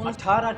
18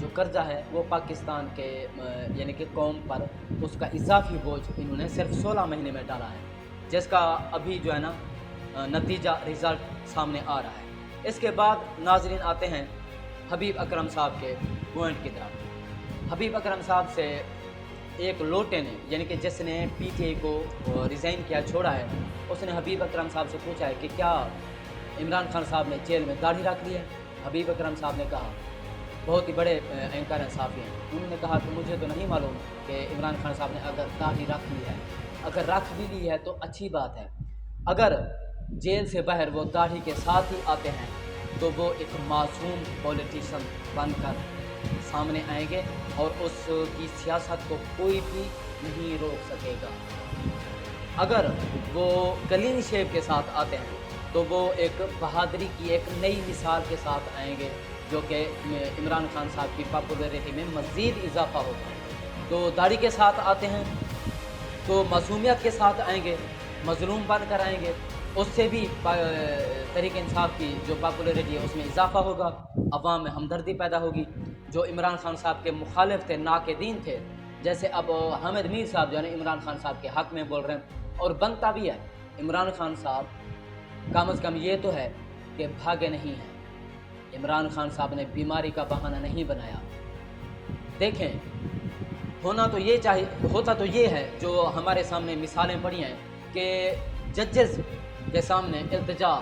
جو قرضہ ہے وہ پاکستان کے یعنی کہ قوم پر اس کا اضافی بوجھ انہوں نے صرف 16 مہینے میں ڈالا ہے، جس کا ابھی جو ہے نا نتیجہ رزلٹ سامنے آ رہا ہے۔ اس کے بعد ناظرین آتے ہیں حبیب اکرم صاحب کے پوائنٹ کی طرف۔ حبیب اکرم صاحب سے ایک لوٹے نے یعنی کہ جس نے پی ٹی آئی کو ریزائن کیا چھوڑا ہے، اس نے حبیب اکرم صاحب سے پوچھا ہے کہ کیا عمران خان صاحب نے جیل میں داڑھی رکھ لی ہے؟ حبیب اکرم صاحب نے کہا، بہت ہی بڑے اینکر ہیں صحافی ہیں، انہوں نے کہا کہ مجھے تو نہیں معلوم کہ عمران خان صاحب نے اگر داڑھی رکھ لی ہے، اگر رکھ بھی لی ہے تو اچھی بات ہے، اگر جیل سے باہر وہ داڑھی کے ساتھ ہی آتے ہیں تو وہ ایک معصوم پولیٹیشن بن کر سامنے آئیں گے اور اس کی سیاست کو کوئی بھی نہیں روک سکے گا۔ اگر وہ کلین شیپ کے ساتھ آتے ہیں تو وہ ایک بہادری کی ایک نئی مثال کے ساتھ آئیں گے، جو کہ عمران خان صاحب کی پاپولیرٹی میں مزید اضافہ ہوگا۔ تو داڑھی کے ساتھ آتے ہیں تو معصومیت کے ساتھ آئیں گے، مظلوم بن کر آئیں گے، اس سے بھی تحریک انصاف کی جو پاپولیرٹی ہے اس میں اضافہ ہوگا، عوام میں ہمدردی پیدا ہوگی۔ جو عمران خان صاحب کے مخالف تھے، ناقدین تھے، جیسے اب حامد میر صاحب جو ہے نا عمران خان صاحب کے حق میں بول رہے ہیں، اور بنتا بھی ہے۔ عمران خان صاحب کم از کم یہ تو ہے کہ بھاگے نہیں ہیں، عمران خان صاحب نے بیماری کا بہانہ نہیں بنایا۔ دیکھیں، ہوتا تو یہ ہے جو ہمارے سامنے مثالیں پڑی ہیں کہ ججز کے سامنے التجا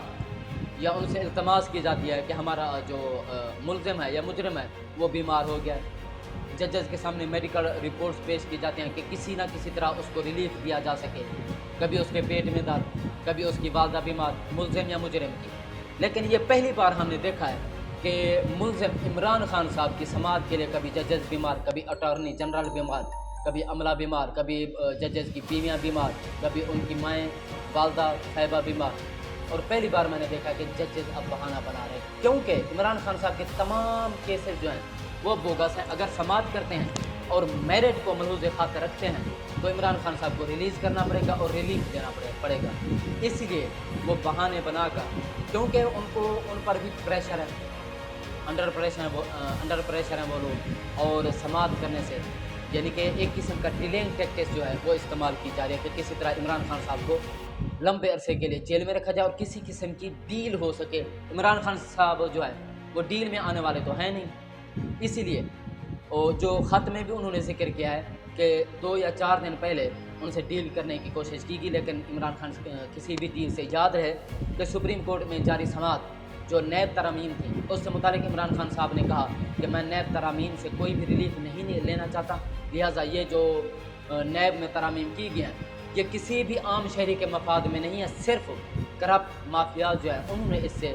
یا ان سے التماس کی جاتی ہے کہ ہمارا جو ملزم ہے یا مجرم ہے وہ بیمار ہو گیا ہے، ججز کے سامنے میڈیکل رپورٹس پیش کی جاتی ہیں کہ کسی نہ کسی طرح اس کو ریلیف دیا جا سکے، کبھی اس کے پیٹ میں درد، کبھی اس کی والدہ بیمار، ملزم یا مجرم کی۔ لیکن یہ پہلی بار ہم نے دیکھا ہے کہ ملزم عمران خان صاحب کی سماعت کے لیے کبھی ججز بیمار، کبھی اٹارنی جنرل بیمار، کبھی عملہ بیمار، کبھی ججز کی بیویاں بیمار، کبھی ان کی مائیں والدہ صاحبہ بیمار، اور پہلی بار میں نے دیکھا کہ ججز اب بہانہ بنا رہے ہیں، کیونکہ عمران خان صاحب کے تمام کیسز جو ہیں وہ بوگس ہیں۔ اگر سماعت کرتے ہیں اور میرٹ کو ملحوظ خاطر رکھتے ہیں تو عمران خان صاحب کو ریلیز کرنا پڑے گا اور ریلیف دینا پڑے گا، اس لیے وہ بہانے بنا کر، کیونکہ ان پر بھی پریشر ہے، انڈر پریشر ہیں وہ لوگ، اور سماعت کرنے سے یعنی کہ ایک قسم کا ڈیلنگ ٹیکٹس جو ہے وہ استعمال کی جا رہی ہے کہ کسی طرح عمران خان صاحب کو لمبے عرصے کے لیے جیل میں رکھا جائے اور کسی قسم کی ڈیل ہو سکے۔ عمران خان صاحب جو ہے وہ ڈیل میں آنے والے تو ہیں نہیں، اسی لیے اور جو خط میں بھی انہوں نے ذکر کیا ہے کہ 2 یا 4 دن پہلے ان سے ڈیل کرنے کی کوشش کی گئی، لیکن عمران خان کسی بھی ڈیل سے یاد رہے کہ سپریم کورٹ میں جاری سماعت جو نیب ترامیم تھی اس سے متعلق عمران خان صاحب نے کہا کہ میں نیب ترامیم سے کوئی بھی ریلیف نہیں لینا چاہتا، لہٰذا یہ جو نیب میں ترامیم کی گئی ہیں یہ کسی بھی عام شہری کے مفاد میں نہیں ہے، صرف کرپٹ مافیاز جو ہے انہوں نے اس سے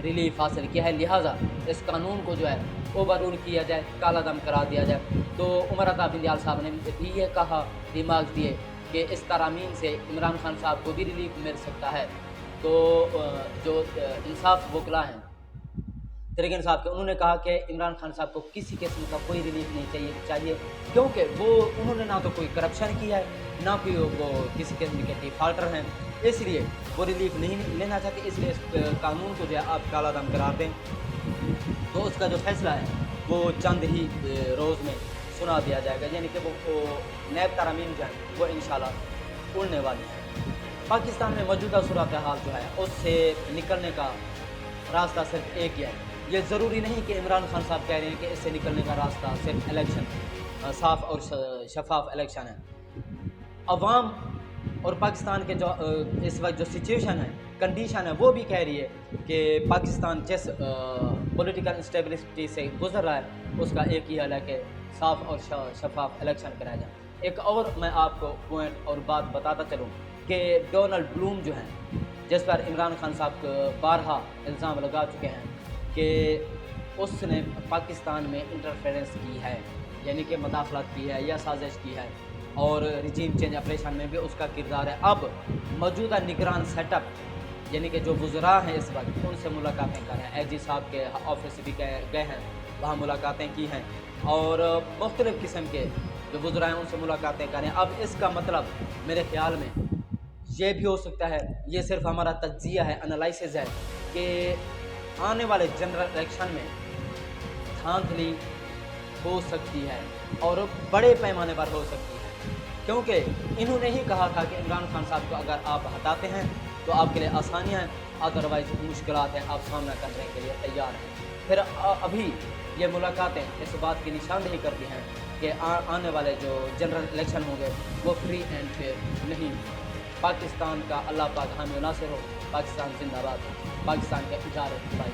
ریلیف حاصل کیا ہے، لہٰذا اس قانون کو جو ہے اوور رول کیا جائے، کالا دم کرا دیا جائے۔ تو عمر عطا بندیال صاحب نے بھی یہ کہا، دماغ دیے کہ اس ترامیم سے عمران خان صاحب کو بھی ریلیف مل سکتا ہے۔ تو جو انصاف وکلا ہیں تحریک انصاف کے، انہوں نے کہا کہ عمران خان صاحب کو کسی قسم کا کوئی ریلیف نہیں چاہیے، کیونکہ انہوں نے نہ تو کوئی کرپشن کیا ہے، نہ کوئی وہ کسی قسم کے ڈیفالٹر ہیں، اس لیے وہ ریلیف نہیں لینا چاہتے، اس لیے اس قانون کو جو ہے آپ کالا دم کرا دیں۔ تو اس کا جو فیصلہ ہے وہ چند ہی روز میں سنا دیا جائے گا، یعنی کہ وہ نیب ترامیم جو ہے وہ انشاءاللہ اڑنے والی ہے۔ پاکستان میں موجودہ صورتحال جو ہے اس سے نکلنے کا راستہ صرف ایک ہی ہے۔ یہ ضروری نہیں کہ عمران خان صاحب کہہ رہے ہیں کہ اس سے نکلنے کا راستہ صرف الیکشن، صاف اور شفاف الیکشن ہے۔ عوام اور پاکستان کے جو اس وقت جو سچویشن ہے، کنڈیشن ہے، وہ بھی کہہ رہی ہے کہ پاکستان جس پولیٹیکل انسٹیبلٹی سے گزر رہا ہے اس کا ایک ہی حل ہے کہ صاف اور شفاف الیکشن کرایا جائے۔ ایک اور میں آپ کو پوائنٹ اور بات بتاتا چلوں کہ ڈونلڈ بلوم جو ہیں، جس پر عمران خان صاحب بارہا الزام لگا چکے ہیں کہ اس نے پاکستان میں انٹرفیرنس کی ہے، یعنی کہ مداخلت کی ہے یا سازش کی ہے، اور رجیم چینج آپریشن میں بھی اس کا کردار ہے۔ اب موجودہ نگران سیٹ اپ یعنی کہ جو وزراء ہیں اس وقت ان سے ملاقاتیں کر رہے ہیں، ایس جی صاحب کے آفس بھی گئے ہیں، وہاں ملاقاتیں کی ہیں، اور مختلف قسم کے جو وزراء ہیں ان سے ملاقاتیں کر رہے ہیں۔ اب اس کا مطلب میرے خیال میں یہ بھی ہو سکتا ہے، یہ صرف ہمارا تجزیہ ہے، انالائسز ہے، کہ آنے والے جنرل الیکشن میں دھاندلی ہو سکتی ہے اور بڑے پیمانے پر ہو سکتی ہے، کیونکہ انہوں نے ہی کہا تھا کہ عمران خان صاحب کو اگر آپ ہٹاتے ہیں تو آپ کے لیے آسانیاں ہیں، ادروائز مشکلات ہیں، آپ سامنا کرنے کے لیے تیار ہیں۔ پھر ابھی یہ ملاقاتیں اس بات کی نشاندہی کرتی ہیں کہ آنے والے جو جنرل الیکشن ہوں گے وہ فری اینڈ فیئر نہیں ہوں۔ پاکستان کا اللہ پاک حامی و ناصر ہو، پاکستان زندہ باد، پاکستان کے اجارت بھائی۔